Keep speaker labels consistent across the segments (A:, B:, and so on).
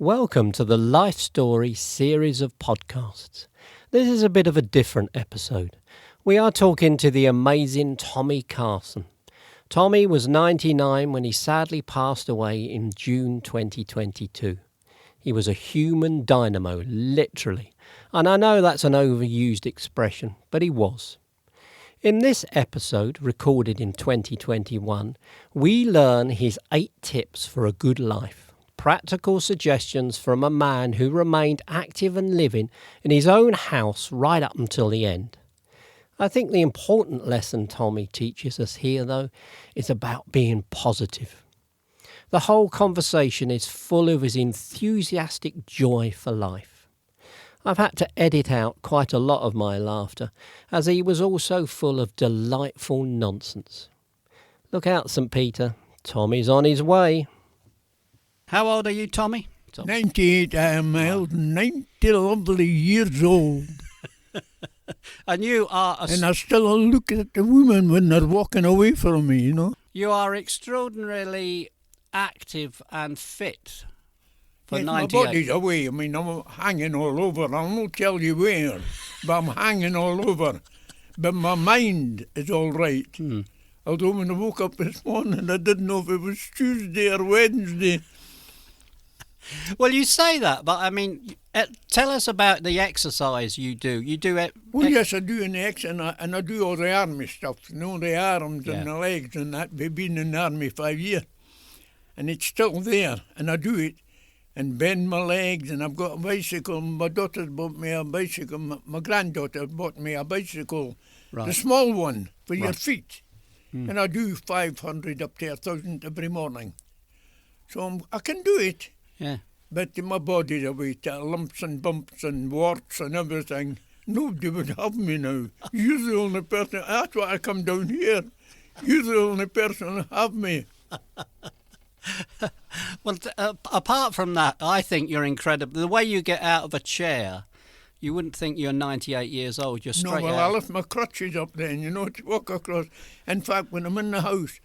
A: Welcome to the Life Story series of podcasts. This is a bit of a different episode. We are talking to the amazing Tommy Carson. Tommy was 99 when he sadly passed away in June 2022. He was a human dynamo, literally. And I know that's an overused expression, but he was. In this episode, recorded in 2021, we learn his 8 tips for a good life. Practical suggestions from a man who remained active and living in his own house right up until the end. I think the important lesson Tommy teaches us here, though, is about being positive. The whole conversation is full of his enthusiastic joy for life. I've had to edit out quite a lot of my laughter, as he was also full of delightful nonsense. Look out, St. Peter. Tommy's on his way.
B: How old are you, Tommy?
C: 98, I am old, 90 lovely years old.
B: And you are
C: And I still look at the women when they're walking away from me, you know.
B: you are extraordinarily active and fit for
C: Yes,
B: 98.
C: my body's away. I mean, I'm hanging all over. I'll not tell you where, but I'm hanging all over. But my mind is all right. Although when I woke up this morning, I didn't know if it was Tuesday or Wednesday.
B: Well, you say that, but I mean, tell us about the exercise you do. You do it.
C: Well, yes, I do in the X, and I do all the army stuff, you know, the arms
B: Yeah.
C: and the legs and that. We've been in the army 5 years, and it's still there, and I do it, and bend my legs, and I've got a bicycle. My daughter's bought me a bicycle. My granddaughter bought me a bicycle,
B: Right.
C: the small one for your
B: Right.
C: feet, and I do 500 up to 1,000 every morning. So I can do it.
B: Yeah.
C: But my body's away to lumps and bumps and warts and everything. Nobody would have me now. You're the only person. That's why I come down here. You're the only person who have me.
B: Well, apart from that, I think you're incredible. The way you get out of a chair, you wouldn't think you're 98 years old. You're
C: No,
B: straight
C: well, I
B: out.
C: lift my crutches up then, you know, to walk across. In fact, when I'm in the house,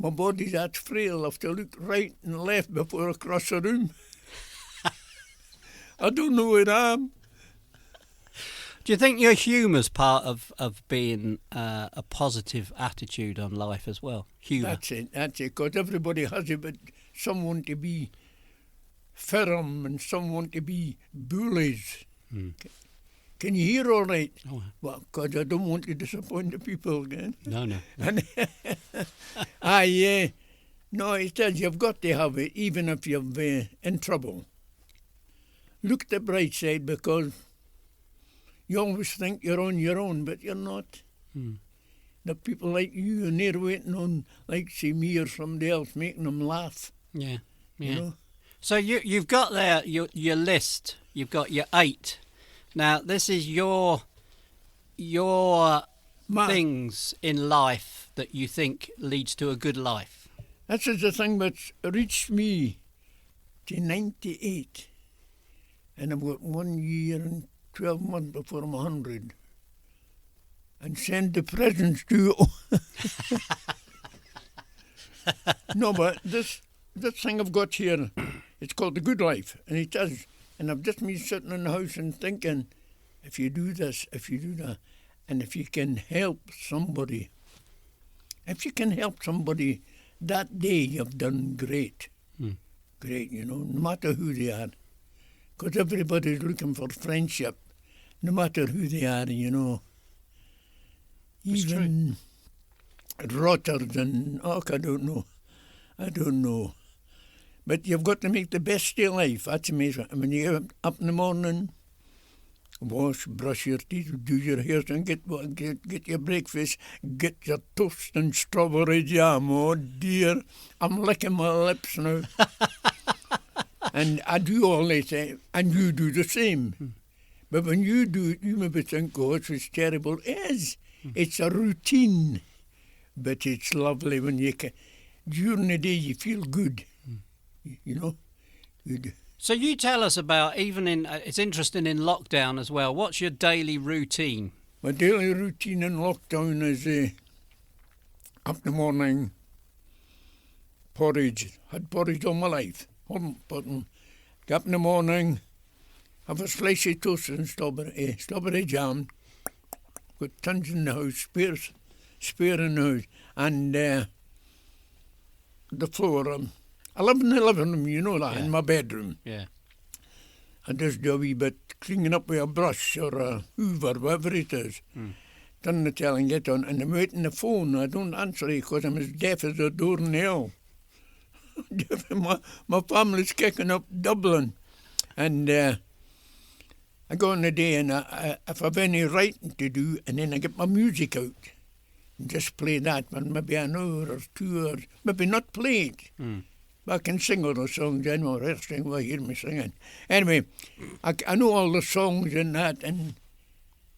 C: my body's that frail. I have to look right and left before I cross the room. I don't know where I am.
B: Do you think your humour's part of being a positive attitude on life as well? Humour.
C: That's it, because everybody has it, but some want to be firm and some want to be bullies. Can you hear all right?
B: Oh.
C: Well, because I don't want to disappoint the people again.
B: No.
C: No, it is, you've got to have it, even if you're in trouble. Look at the bright side, because you always think you're on your own, but you're not. The people like you, and they're waiting on, like, say, me or somebody else, making them laugh.
B: Yeah.
C: You know?
B: So you've got there your list. You've got your 8. Now this is your things in life that you think leads to a good life.
C: This is the thing that's reached me to 98. And I've got 1 year and 12 months before I'm 100. And send the presents to No, but this thing I've got here, it's called the good life. And it is. And I've just been sitting in the house and thinking, if you do this, if you do that, and if you can help somebody, that day you've done great. Great, you know, no matter who they are. Because everybody's looking for friendship, no matter who they are, you know. Even rotters and, I don't know. But you've got to make the best of your life. That's amazing. When you get up in the morning, wash, brush your teeth, do your hair, and get your breakfast, get your toast and strawberry jam. Oh dear, I'm licking my lips now. And I do all that, and you do the same. But when you do it, you maybe think, oh, it's terrible. It is. It's a routine, but it's lovely when you can. During the day, you feel good, you know. Good.
B: So you tell us about, even it's interesting in lockdown as well. What's your daily routine?
C: My daily routine in lockdown is up in the morning, porridge. Had porridge all my life. Get up in the morning, have a slice of toast and strawberry jam. Got tons in the house, spare in the house. And the floor, 11 room, you know that, in my bedroom.
B: Yeah.
C: And just do a wee bit cleaning up with a brush or a hoover, whatever it is. Turn the tail and get on. And I'm waiting the phone. I don't answer it because I'm as deaf as a doornail. my family's kicking up Dublin. And I go on a day and if I've any writing to do, and then I get my music out and just play that for maybe an hour or 2 hours. Maybe not play it. But I can sing all the songs. I know the rest will hear me singing. Anyway, I know all the songs and that. And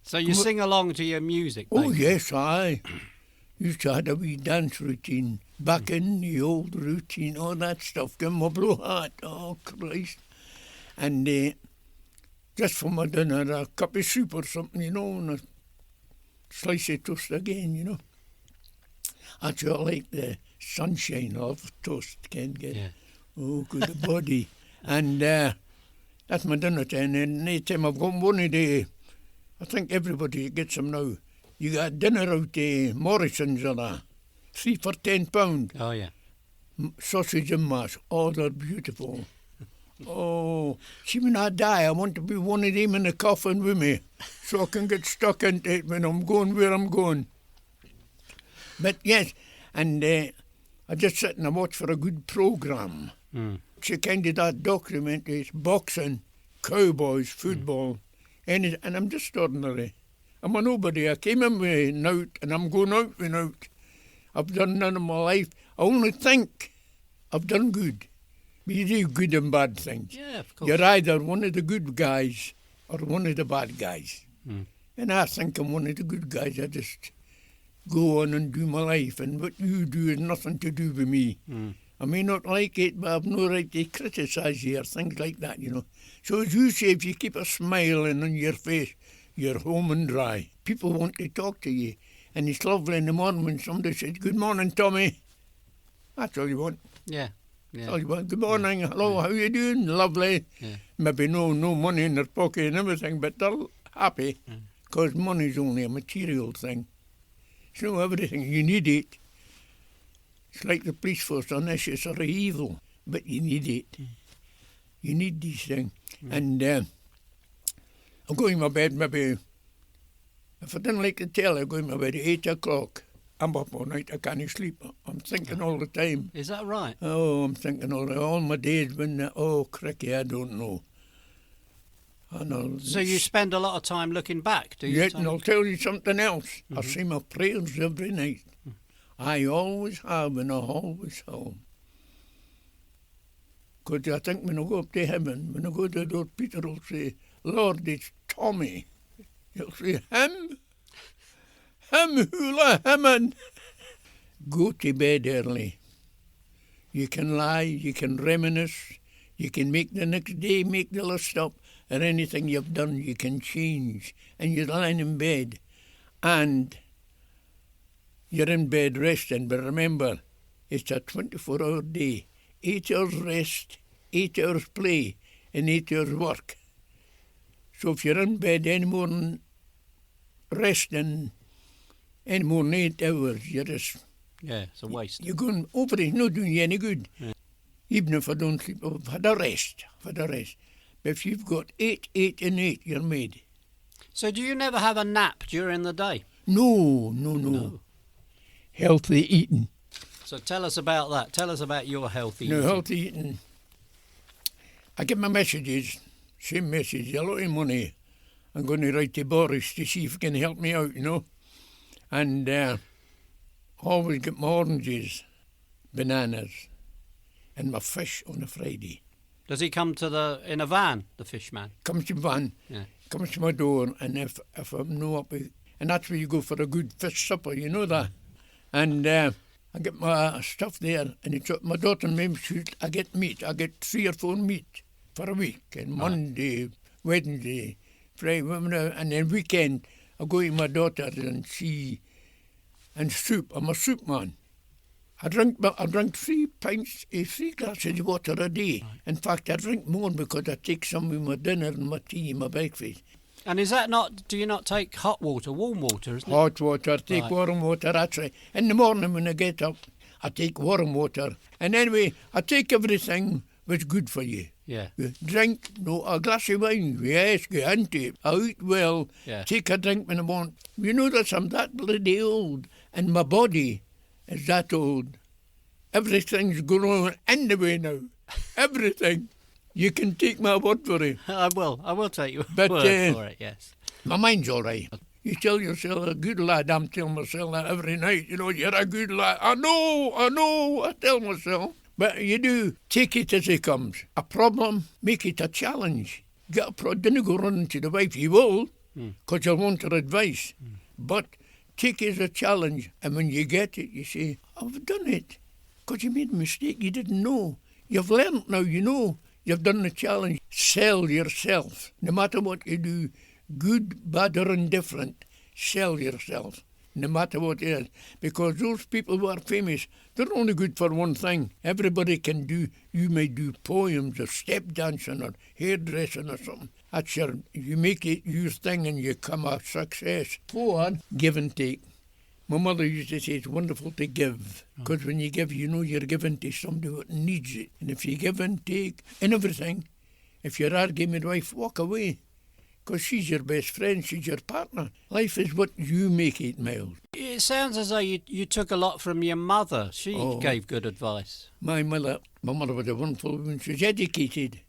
B: so you sing along to your music,
C: oh,
B: basically?
C: yes, I used to have a wee dance routine. Back in the old routine, all that stuff. Give my blue heart. Oh, Christ. And just for my dinner, a cup of soup or something, you know, and a slice of toast again, you know. Actually, I like the sunshine of toast, can't get.
B: Yeah.
C: Oh, good body. And that's my dinner time. And any time I've got one a day, I think everybody gets them now. You got dinner out Morrison's or that. 3 for £10.
B: Oh, yeah.
C: Sausage and mash. Oh, they're beautiful. Oh, see, when I die, I want to be one of them in a coffin with me so I can get stuck into it when I'm going where I'm going. But yes, and I just sit and I watch for a good programme. It's a kind of that document, it's boxing, cowboys, football, and I'm just ordinary. I'm a nobody. I came in with an out and I'm going out with an out. I've done none of my life. I only think I've done good. But you do good and bad things.
B: Yeah, of course.
C: You're either one of the good guys or one of the bad guys. And I think I'm one of the good guys. I just go on and do my life. And what you do is nothing to do with me. I may not like it, but I've no right to criticise you or things like that, you know. So as you say, if you keep a smiling on your face, you're home and dry. People want to talk to you. And it's lovely in the morning when somebody says, "Good morning, Tommy." That's all you want.
B: Yeah. Yeah.
C: Oh, well, good morning, hello, how you doing? Lovely.
B: Yeah.
C: Maybe no money in their pocket and everything, but they're happy because money's only a material thing. It's not everything. You need it. It's like the police force, unnecessary evil, but you need it. You need these things. And I'll go in my bed maybe, if I didn't like the telly, I'll go in my bed at 8 o'clock. I'm up all night, I can't sleep. I'm thinking all the time.
B: Is that right?
C: Oh, I'm thinking all my days when, cricky, I don't know.
B: So you spend a lot of time looking back, do you?
C: Yet, and I'll tell you something else. I say my prayers every night. I always have and I always have. Because I think when I go up to heaven, when I go to the door, Peter will say, "Lord, it's Tommy." He'll say, "Him? Hula, him." Go to bed early. You can lie, you can reminisce, you can make the next day, make the list up, or anything you've done you can change. And you're lying in bed, and you're in bed resting. But remember, it's a 24-hour day. 8 hours rest, 8 hours play, and 8 hours work. So if you're in bed any more than resting, any more than 8 hours, you're just...
B: Yeah, it's a waste.
C: You're going over it, not doing you any good. Yeah. Even if I don't sleep, I've had a rest. But if you've got 8, 8 and 8, you're made.
B: So do you never have a nap during the day?
C: No. Healthy eating.
B: So tell us about that. Tell us about your healthy eating.
C: No, healthy eating. I get my messages, same message, a lot of money. I'm going to write to Boris to see if he can help me out, you know. And always get my oranges, bananas, and my fish on a Friday.
B: Does he come in a van, the fish man?
C: Comes to van, comes to my door, and if I'm no up, and that's where you go for a good fish supper, you know that. And I get my stuff there, and it's my daughter named shoot. I get meat. I get 3 or 4 meat for a week, and Monday, Wednesday, Friday, and then weekend I go with my daughter and see, and soup. I'm a soup man. I drink 3 pints, 3 glasses of water a day. Right. In fact, I drink more because I take some with my dinner and my tea and my breakfast.
B: And is that not, do you not take hot water, warm water, isn't it?
C: Hot water, take warm water, that's right. In the morning when I get up, I take warm water. And anyway, I take everything that's good for you.
B: Yeah.
C: Drink, a glass of wine, yes, get into it. I eat well, take a drink when I want. You know that I'm that bloody old, and my body is that old. Everything's going in the way now. Everything. You can take my word for it.
B: I will take your
C: word
B: for it, yes.
C: My mind's all right. You tell yourself, a good lad. I'm telling myself that every night. You're a good lad. I know, I tell myself. But you do, take it as it comes. A problem, make it a challenge. Don't go running to the wife. You will, because you'll want her advice. But take it as a challenge. And when you get it, you say, I've done it. Because you made a mistake you didn't know. You've learnt now, you know. You've done the challenge. Sell yourself. No matter what you do, good, bad or indifferent, sell yourself. No matter what it is. Because those people who are famous, they're only good for one thing. Everybody can do, you may do poems or step dancing or hairdressing or something. That's you make it your thing and you come a success. 4, give and take. My mother used to say it's wonderful to give. Because when you give, you know you're giving to somebody who needs it. And if you give and take in everything, if you're arguing with wife, walk away. Because she's your best friend, she's your partner. Life is what you make it, Miles.
B: It sounds as though you took a lot from your mother. She gave good advice.
C: My mother was a wonderful woman. She was educated.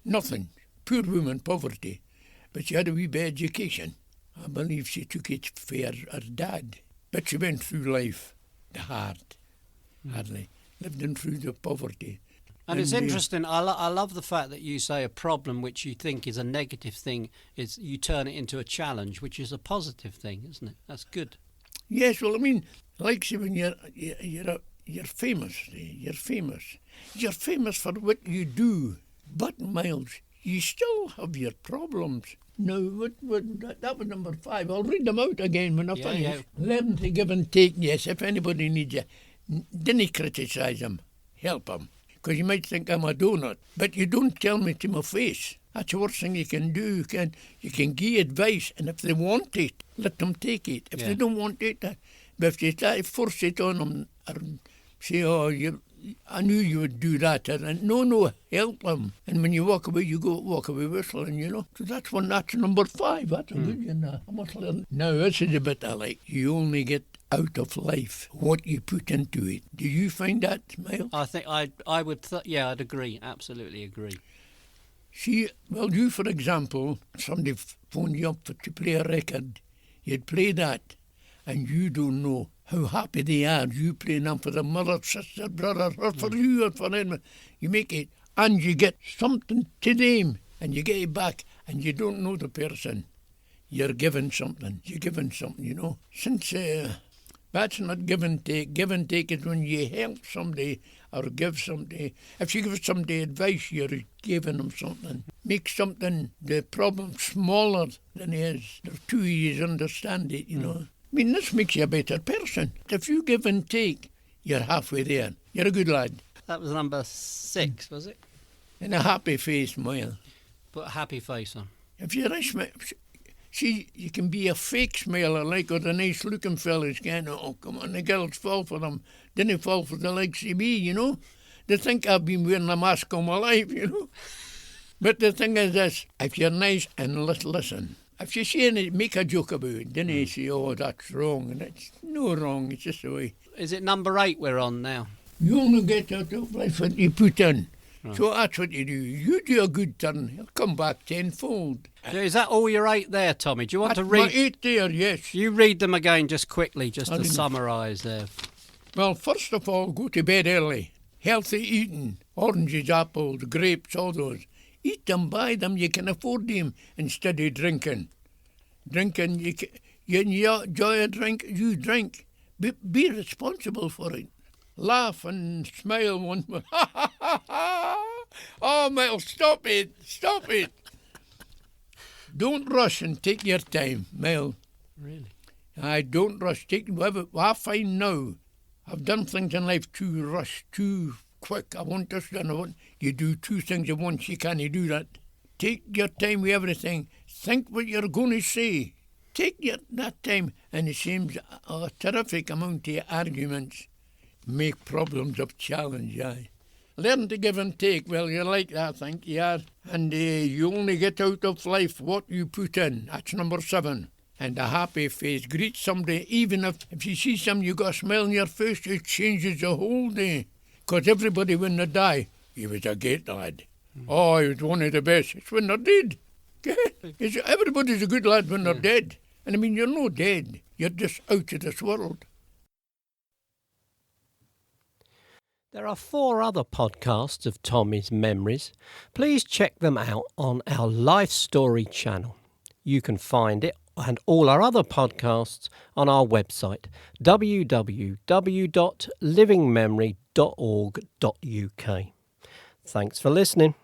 C: Nothing. Poor woman, poverty. But she had a wee bit of education. I believe she took it for her dad. But she went through life, the hardly. Lived through the poverty.
B: And it's interesting, I love the fact that you say a problem which you think is a negative thing, is you turn it into a challenge, which is a positive thing, isn't it? That's good.
C: Yes, well, I mean, like say when you're famous, you're famous. You're famous for what you do. But, Miles, you still have your problems. No, that was number 5. I'll read them out again when I finish. Yeah. Learn to give and take, yes. If anybody needs you, don't criticise them. Help them. Because you might think I'm a donut, but you don't tell me to my face. That's the worst thing you can do. You can give advice, and if they want it, let them take it. If they don't want it, but if you try to force it on them, or say, I knew you would do that. And no, help them. And when you walk away whistling, So that's number 5. That's a good one. I must learn. Now, this is a bit I like. You only get out of life what you put into it. Do you find that, Miles?
B: I think I would, I'd agree. Absolutely agree.
C: See, you, for example, somebody phoned you up to play a record. You'd play that, and you don't know how happy they are. You playing them for the mother, sister, brother, or for you or for them. You make it, and you get something to them, and you get it back, and you don't know the person. You're giving something. Since that's not give and take. Give and take is when you help somebody or give somebody. If you give somebody advice, you're giving them something. Make something, the problem, smaller than it is. There's 2 years understand it, I mean, this makes you a better person. If you give and take, you're halfway there. You're a good lad.
B: That was number 6, was it?
C: And a happy face, Miles.
B: Put a happy face on.
C: If you're see, you can be a fake smiler, like what the nice-looking fellas can. Oh, come on, the girls fall for them. Then they fall for the likes of me, They think I've been wearing a mask all my life, But the thing is this, if you're nice and listen, if you say it, make a joke about it, then you say, that's wrong, and it's no wrong, it's just the way.
B: Is it number 8 we're on now?
C: You only get out of life what you put in. Right. So that's what you do. You do a good turn, he'll come back tenfold.
B: Is that all your 8 there, Tommy? Do you want to read?
C: My 8 there, yes.
B: You read them again just quickly, just to summarise there.
C: Well, first of all, go to bed early. Healthy eating, oranges, apples, grapes, all those. Eat them, buy them, you can afford them, instead of drinking. Drinking, you enjoy a drink, you drink. Be responsible for it. Laugh and smile once more. Oh, Mel, stop it. Don't rush and take your time, Mel.
B: Really?
C: I don't rush. Take whatever I find now. I've done things in life too rushed, too quick. I want this done. I want you do two things at once. You can't do that. Take your time with everything. Think what you're going to say. Take that time, and it seems a terrific amount of arguments make problems of challenge, aye. Learn to give and take. Well, you're like that, I think you are. And you only get out of life what you put in. That's number 7. And a happy face. Greet somebody, even if you see something, you got a smile on your face, it changes the whole day. Because everybody, when they die, he was a great lad. Oh, he was one of the best. It's when they're dead. Everybody's a good lad when they're dead. And I mean, you're not dead. You're just out of this world.
A: There are 4 other podcasts of Tommy's memories. Please check them out on our Life Story channel. You can find it and all our other podcasts on our website, www.livingmemory.org.uk. Thanks for listening.